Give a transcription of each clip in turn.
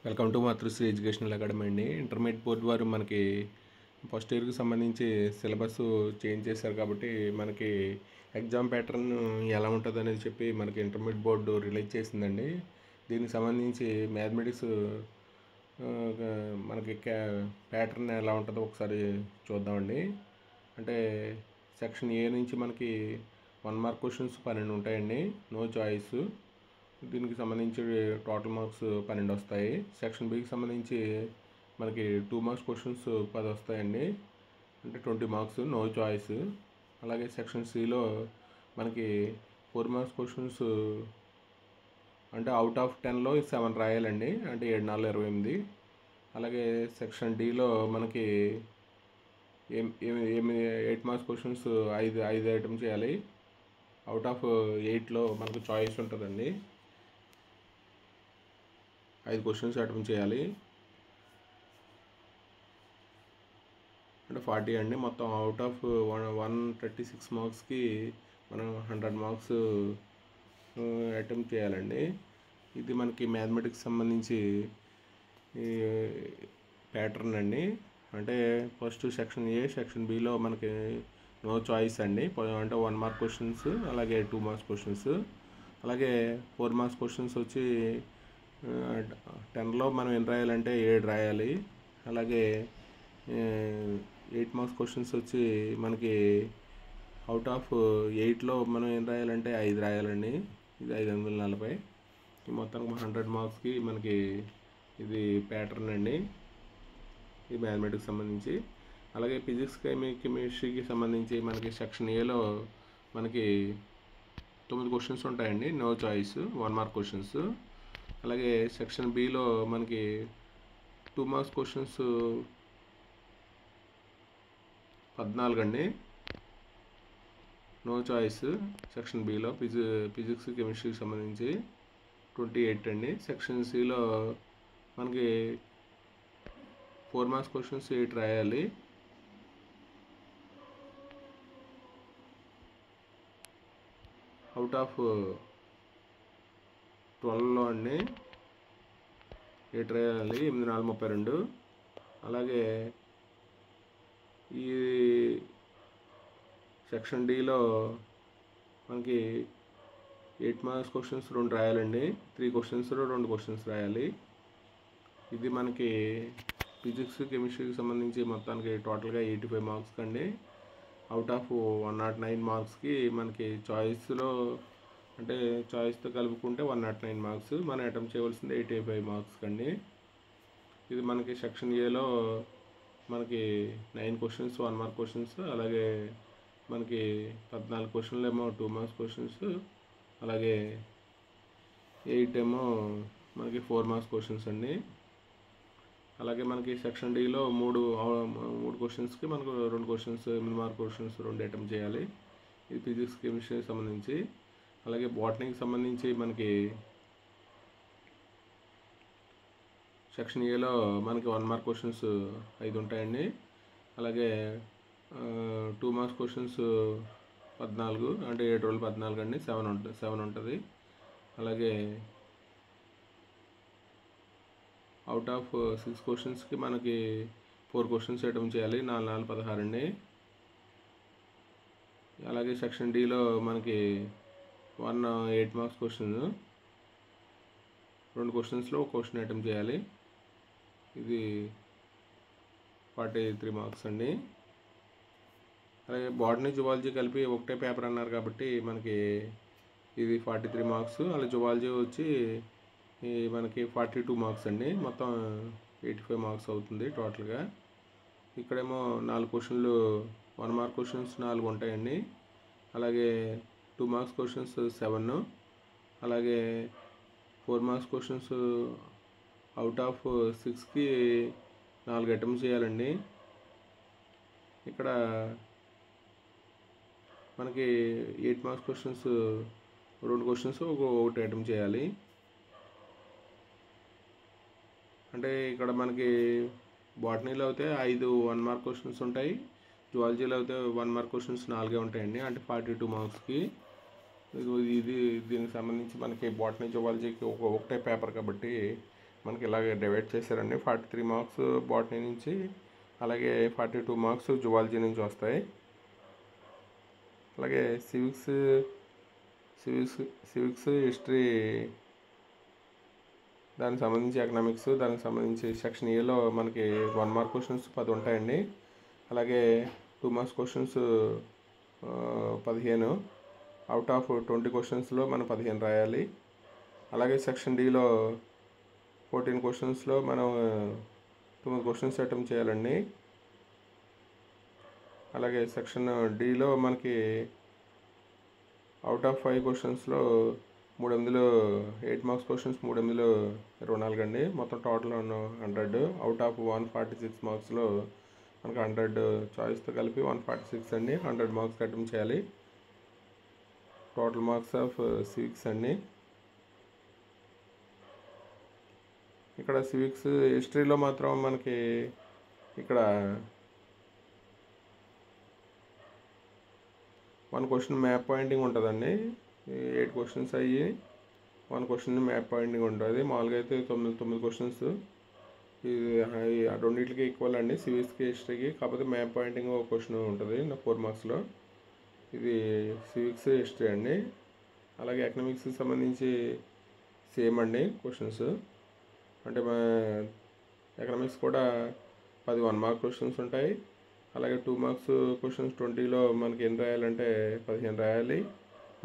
Welcome to Matrusri educational academy అండి. Intermediate board వారు మనకి ఫస్ట్ ఇయర్కి సంబంధించి సిలబస్ చేంజ్ చేశారు కాబట్టి మనకి ఎగ్జామ్ ప్యాటర్న్ ఎలా ఉంటుంది అనేది చెప్పి మనకి ఇంటర్మీడియట్ బోర్డు రిలీజ్ చేసిందండి. దీనికి సంబంధించి మ్యాథమెటిక్స్ మనకి ప్యాటర్న్ ఎలా ఉంటుందో ఒకసారి చూద్దామండి. అంటే సెక్షన్ ఏ నుంచి మనకి 1 మార్క్ క్వశ్చన్స్ 12 ఉంటాయండి, నో చాయిస్. దీనికి సంబంధించి టోటల్ మార్క్స్ 12 వస్తాయి. సెక్షన్ బికి సంబంధించి మనకి 2 మార్క్స్ క్వశ్చన్స్ 10 వస్తాయండి, అంటే 20 మార్క్స్, నో చాయిస్. అలాగే సెక్షన్ సిలో మనకి 4 మార్క్స్ క్వశ్చన్స్ అంటే అవుట్ ఆఫ్ 10లో 7 రాయాలండి, అంటే 7 4 28. అలాగే సెక్షన్ డిలో మనకి 8 మార్క్స్ క్వశ్చన్స్ 5 అటెంప్ట్ చేయాలి. అవుట్ ఆఫ్ 8లో మనకు చాయిస్ ఉంటుందండి, 5 క్వశ్చన్స్ అటెంప్ట్ చేయాలి, అంటే 40 అండి. మొత్తం అవుట్ ఆఫ్ 136 మార్క్స్కి మనం 100 మార్క్స్ అటెంప్ట్ చేయాలండి. ఇది మనకి మ్యాథమెటిక్స్ సంబంధించి ప్యాటర్న్ అండి. అంటే ఫస్ట్ సెక్షన్ ఏ, సెక్షన్ బిలో మనకి నో చాయిస్ అండి, అంటే 1 మార్క్ క్వశ్చన్స్, అలాగే 2 మార్క్స్ క్వశ్చన్స్. అలాగే 4 మార్క్స్ క్వశ్చన్స్ వచ్చి 10లో మనం ఎన్ని రాయాలంటే 7 రాయాలి. అలాగే 8 మార్క్స్ క్వశ్చన్స్ వచ్చి మనకి అవుట్ ఆఫ్ 8లో మనం ఏం రాయాలంటే 5 రాయాలండి, ఇది 540. ఈ మొత్తానికి 100 మార్క్స్కి మనకి ఇది ప్యాటర్న్ అండి, ఇది మ్యాథమెటిక్స్ సంబంధించి. అలాగే ఫిజిక్స్, కెమిస్ట్రీకి సంబంధించి మనకి సెక్షన్ ఏలో మనకి 9 క్వశ్చన్స్ ఉంటాయండి, నో చాయిస్, 1 మార్క్ క్వశ్చన్స్. అలాగే సెక్షన్ బిలో మనకి 2 మార్క్స్ క్వశ్చన్స్ 14 అండి, నో చాయిస్. సెక్షన్ బిలో ఫిజిక్స్ కెమిస్ట్రీకి సంబంధించి 28 అండి. సెక్షన్ సిలో మనకి 4 మార్క్స్ క్వశ్చన్స్ 8 రాయాలి. అవుట్ ఆఫ్ 12లో అండి 8 రాయాలి, 8 4 32. అలాగే ఈ సెక్షన్ డిలో మనకి 8 మార్క్స్ క్వశ్చన్స్ 2 రాయాలండి, 3 క్వశ్చన్స్ 2 క్వశ్చన్స్ రాయాలి. ఇది మనకి ఫిజిక్స్ కెమిస్ట్రీకి సంబంధించి మొత్తానికి టోటల్గా 85 మార్క్స్ అండి. అవుట్ ఆఫ్ 109 మార్క్స్కి మనకి చాయిస్లో, అంటే చాయిస్తో కలుపుకుంటే 109 మార్క్స్, మనం అటెంప్ట్ చేయవలసింది 85 మార్క్స్ అండి. ఇది మనకి సెక్షన్ ఏలో మనకి 9 క్వశ్చన్స్ 1 మార్క్ క్వశ్చన్స్, అలాగే మనకి 14 క్వశ్చన్లు ఏమో 2 మార్క్స్ క్వశ్చన్స్, అలాగే 8 ఏమో మనకి 4 మార్క్స్ క్వశ్చన్స్ అండి. అలాగే మనకి సెక్షన్ డిలో 3 క్వశ్చన్స్కి మనకు 2 క్వశ్చన్స్ 8 మార్క్ క్వశ్చన్స్ 2 అటెంప్ట్ చేయాలి. ఇది ఫిజిక్స్ కెమిస్ట్రీకి సంబంధించి. అలాగే బాటనీకి సంబంధించి మనకి సెక్షన్ ఏలో మనకి 1 మార్క్ క్వశ్చన్స్ 5 ఉంటాయండి. అలాగే 2 మార్క్స్ క్వశ్చన్స్ 14, అంటే 7 రోజులు 14 అండి, 7 ఉంటుంది. అలాగే అవుట్ ఆఫ్ 6 క్వశ్చన్స్కి మనకి 4 క్వశ్చన్స్ అటెంప్ట్ చేయాలి, 4 4 16 అండి. అలాగే సెక్షన్ డిలో మనకి 8 మార్క్స్ క్వశ్చన్, 2 క్వశ్చన్స్లో 1 క్వశ్చన్ అటెంప్ట్ చేయాలి, ఇది 43 మార్క్స్ అండి. అలాగే బాటనీ జువాలజీ కలిపి ఒకటే పేపర్ అన్నారు కాబట్టి మనకి ఇది 43 మార్క్స్. అలాగే జువాలజీ వచ్చి మనకి 42 మార్క్స్ అండి, మొత్తం 85 మార్క్స్ అవుతుంది టోటల్గా. ఇక్కడేమో 4 క్వశ్చన్లు 1 మార్క్ క్వశ్చన్స్ 4 ఉంటాయండి. అలాగే 2 మార్క్స్ క్వశ్చన్స్ 7, అలాగే 4 మార్క్స్ క్వశ్చన్స్ అవుట్ ఆఫ్ 6కి 4 అటెంప్ట్ చేయాలండి. ఇక్కడ మనకి 8 మార్క్స్ క్వశ్చన్స్ 2 క్వశ్చన్స్ 1 అటెంప్ట్ చేయాలి. అంటే ఇక్కడ మనకి బాటనీలో అయితే 5 1 మార్క్ క్వశ్చన్స్ ఉంటాయి, జువాలజీలో అయితే 1 మార్క్ క్వశ్చన్స్ 4 ఉంటాయండి, అంటే 42 మార్క్స్కి. ఇది దీనికి సంబంధించి మనకి బాటనీ జువాలజీకి ఒకటే పేపర్ కాబట్టి మనకి ఇలాగే డివైడ్ చేశారండి. 43 మార్క్స్ బాటనీ నుంచి, అలాగే 42 మార్క్స్ జువాలజీ నుంచి వస్తాయి. అలాగే సివిక్స్, హిస్టరీ, దానికి సంబంధించి ఎకనామిక్స్, దానికి సంబంధించి సెక్షన్ ఏలో మనకి 1 మార్క్ క్వశ్చన్స్ 10 ఉంటాయండి. అలాగే 2 మార్క్స్ క్వశ్చన్స్ 15. అవుట్ ఆఫ్ 20 క్వశ్చన్స్లో మనం 15 రాయాలి. అలాగే సెక్షన్ డీలో 14 క్వశ్చన్స్లో మనం 9 క్వశ్చన్స్ అటెంప్ట్ చేయాలండి. అలాగే సెక్షన్ డీలో మనకి అవుట్ ఆఫ్ 5 క్వశ్చన్స్లో 8 మార్క్స్ క్వశ్చన్స్ 24 అండి. మొత్తం టోటల్ 100. అవుట్ ఆఫ్ 146 మార్క్స్లో మనకు 100 చాయిస్తో కలిపి 146 అండి. 100 మార్క్స్ అటెంప్ట్ చేయాలి. టోటల్ మార్క్స్ ఆఫ్ సివిక్స్ అండి. ఇక్కడ సివిక్స్, హిస్టరీలో మాత్రం మనకి ఇక్కడ 1 క్వశ్చన్ మ్యాప్ పాయింటింగ్ ఉంటుందండి. 8 క్వశ్చన్స్ అయ్యి 1 క్వశ్చన్ మ్యాప్ పాయింటింగ్ ఉంటుంది. మామూలుగా అయితే 9 క్వశ్చన్స్. ఇది రెండింటికి ఈక్వల్ అండి, సివిక్స్కి హిస్టరీకి. కాకపోతే మ్యాప్ పాయింటింగ్ ఒక క్వశ్చన్ ఉంటుంది 4 మార్క్స్లో. ఇది సివిక్స్, హిస్టరీ అండి. అలాగే ఎకనామిక్స్కి సంబంధించి సేమ్ అండి క్వశ్చన్స్. అంటే ఎకనామిక్స్ కూడా 10 1 మార్క్ క్వశ్చన్స్ ఉంటాయి. అలాగే 2 మార్క్స్ క్వశ్చన్స్ 20లో మనకి ఎన్ని రాయాలంటే 15 రాయాలి.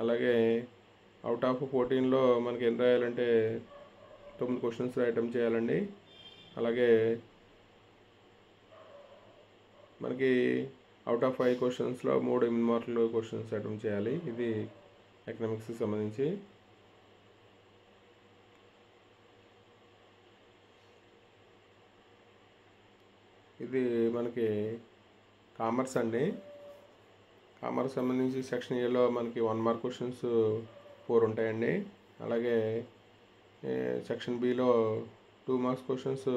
అలాగే అవుట్ ఆఫ్ 14లో మనకి ఎన్ని రాయాలంటే 9 క్వశ్చన్స్ అటెంప్ట్ చేయాలండి. అలాగే మనకి అవుట్ ఆఫ్ 5 క్వశ్చన్స్లో 3 8 మార్కులు క్వశ్చన్స్ అటెంప్ట్ చేయాలి. ఇది ఎకనామిక్స్కి సంబంధించి. ఇది మనకి కామర్స్ అండి. కామర్స్ సంబంధించి సెక్షన్ ఏలో మనకి 1 మార్క్ క్వశ్చన్స్ 4 ఉంటాయండి. అలాగే సెక్షన్ బిలో 2 మార్క్స్ క్వశ్చన్స్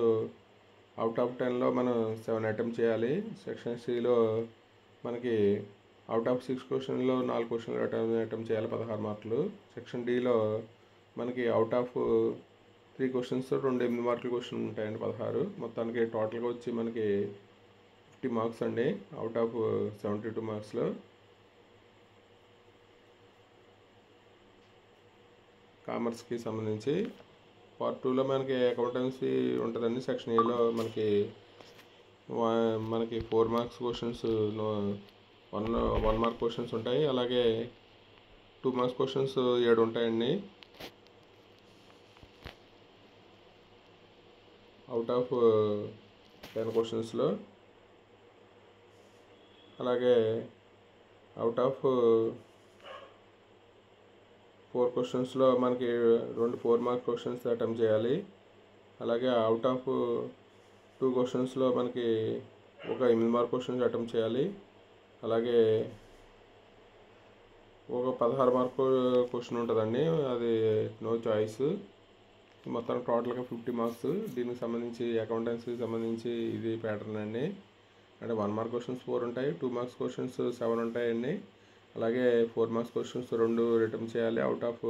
అవుట్ ఆఫ్ 10లో మనం 7 అటెంప్ట్ చేయాలి. సెక్షన్ సిలో మనకి అవుట్ ఆఫ్ 6 క్వశ్చన్లో 4 క్వశ్చన్లు అటెంప్ట్ చేయాలి, 16 మార్కులు. సెక్షన్ డీలో మనకి అవుట్ ఆఫ్ 3 క్వశ్చన్స్ 2 8 మార్కుల క్వశ్చన్ ఉంటాయండి, 16. మొత్తానికి టోటల్గా వచ్చి మనకి 50 మార్క్స్ అండి అవుట్ ఆఫ్ 72 మార్క్స్లో. కామర్స్కి సంబంధించి పార్ట్ 2లో మనకి అకౌంటెన్సీ ఉంటుందండి. సెక్షన్ ఏలో మనకి 4 మార్క్స్ క్వశ్చన్స్ 1 మార్క్ క్వశ్చన్స్ ఉంటాయి. అలాగే 2 మార్క్స్ క్వశ్చన్స్ 7 ఉంటాయండి అవుట్ ఆఫ్ 10 క్వశ్చన్స్లో. అలాగే అవుట్ ఆఫ్ 4 క్వశ్చన్స్లో మనకి 2 4 మార్క్ క్వశ్చన్స్ అటెంప్ట్ చేయాలి. అలాగే అవుట్ ఆఫ్ 2 క్వశ్చన్స్లో మనకి ఒక 8 మార్క్ క్వశ్చన్స్ అటెంప్ట్ చేయాలి. అలాగే ఒక 16 మార్క్ క్వశ్చన్ ఉంటుందండి, అది నో చాయిస్. మొత్తం టోటల్గా 50 మార్క్స్. దీనికి సంబంధించి అకౌంటెన్సీకి సంబంధించి ఇది ప్యాటర్న్ అండి. అంటే 1 మార్క్ క్వశ్చన్స్ 4 ఉంటాయి, 2 మార్క్స్ క్వశ్చన్స్ 7 ఉంటాయండి. అలాగే 4 మార్క్స్ క్వశ్చన్స్ 2 అటెంప్ట్ చేయాలి అవుట్ ఆఫ్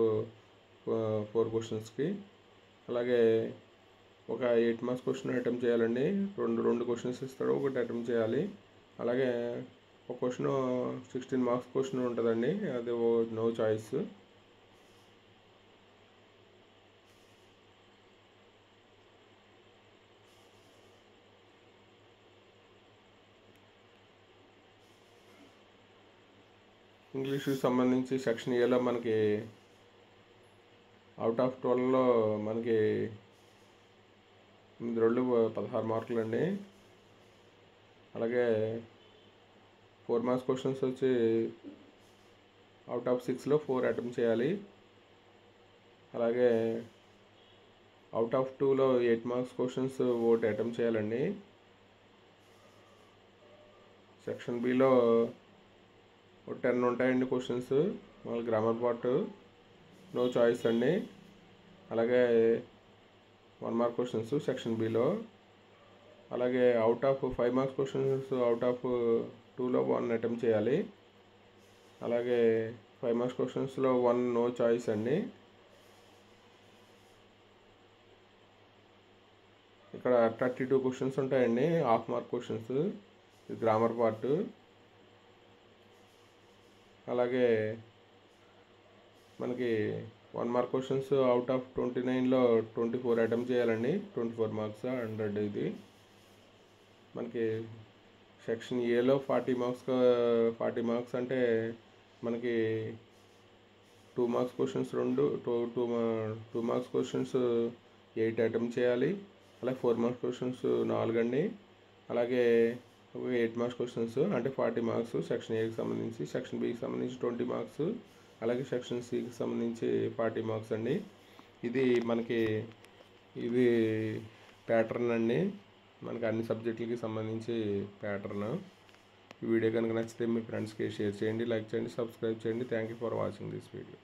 4 క్వశ్చన్స్కి. అలాగే ఒక 8 మార్క్స్ క్వశ్చన్ అటెంప్ట్ చేయాలండి. 2 క్వశ్చన్స్ ఇస్తాడు, ఒకటి అటెంప్ట్ చేయాలి. అలాగే ఒక క్వశ్చన్ 16 మార్క్స్ క్వశ్చన్ ఉంటుందండి, అది నో చాయిస్. ఇంగ్లీష్కి సంబంధించి సెక్షన్ ఏలో మనకి అవుట్ ఆఫ్ 12లో మనకి 16 మార్కులు అండి. అలాగే 4 మార్క్స్ క్వశ్చన్స్ వచ్చి అవుట్ ఆఫ్ 6లో 4 అటెంప్ట్ చేయాలి. అలాగే అవుట్ ఆఫ్ 2లో 8 మార్క్స్ క్వశ్చన్స్ ఒకటి అటెంప్ట్ చేయాలండి. సెక్షన్ బిలో 10 ఉంటాయండి క్వశ్చన్స్, మళ్ళీ గ్రామర్ పార్ట్ నో చాయిస్ అండి. అలాగే 1 మార్క్ క్వశ్చన్స్ సెక్షన్ బిలో. అలాగే out of 5 marks questions out of 2లో 1 అటెంప్ట్ చేయాలి. అలాగే 5 మార్క్స్ క్వశ్చన్స్లో 1 నో చాయిస్ అండి. ఇక్కడ 32 క్వశ్చన్స్ ఉంటాయండి, హాఫ్ మార్క్ క్వశ్చన్స్. ఇది గ్రామర్ పార్ట్. అలాగే మనకి 1 మార్క్ క్వశ్చన్స్ అవుట్ ఆఫ్ 29లో 24 అటెంప్ట్ చేయాలండి. 24 మార్క్స్ 100. ఇది మనకి సెక్షన్ ఏలో 40 మార్క్స్ అంటే మనకి 2 marks questions 2 marks questions 8 attempt చేయాలి. అలాగే 4 మార్క్స్ క్వశ్చన్స్ 4 అండి. అలాగే 8 మార్క్స్ క్వశ్చన్స్ అంటే 40 మార్క్స్ సెక్షన్ ఏకి సంబంధించి, సెక్షన్ బికి సంబంధించి 20 మార్క్స్, అలాగే సెక్షన్ సికి సంబంధించి 40 మార్క్స్ అండి. ఇది ప్యాటర్న్ అండి, మనకి అన్ని సబ్జెక్టులకి సంబంధించి ప్యాటర్న్. ఈ వీడియో కనుక నచ్చితే మీ ఫ్రెండ్స్కి షేర్ చేయండి, లైక్ చేయండి, సబ్స్క్రైబ్ చేయండి. Thank you for watching this video.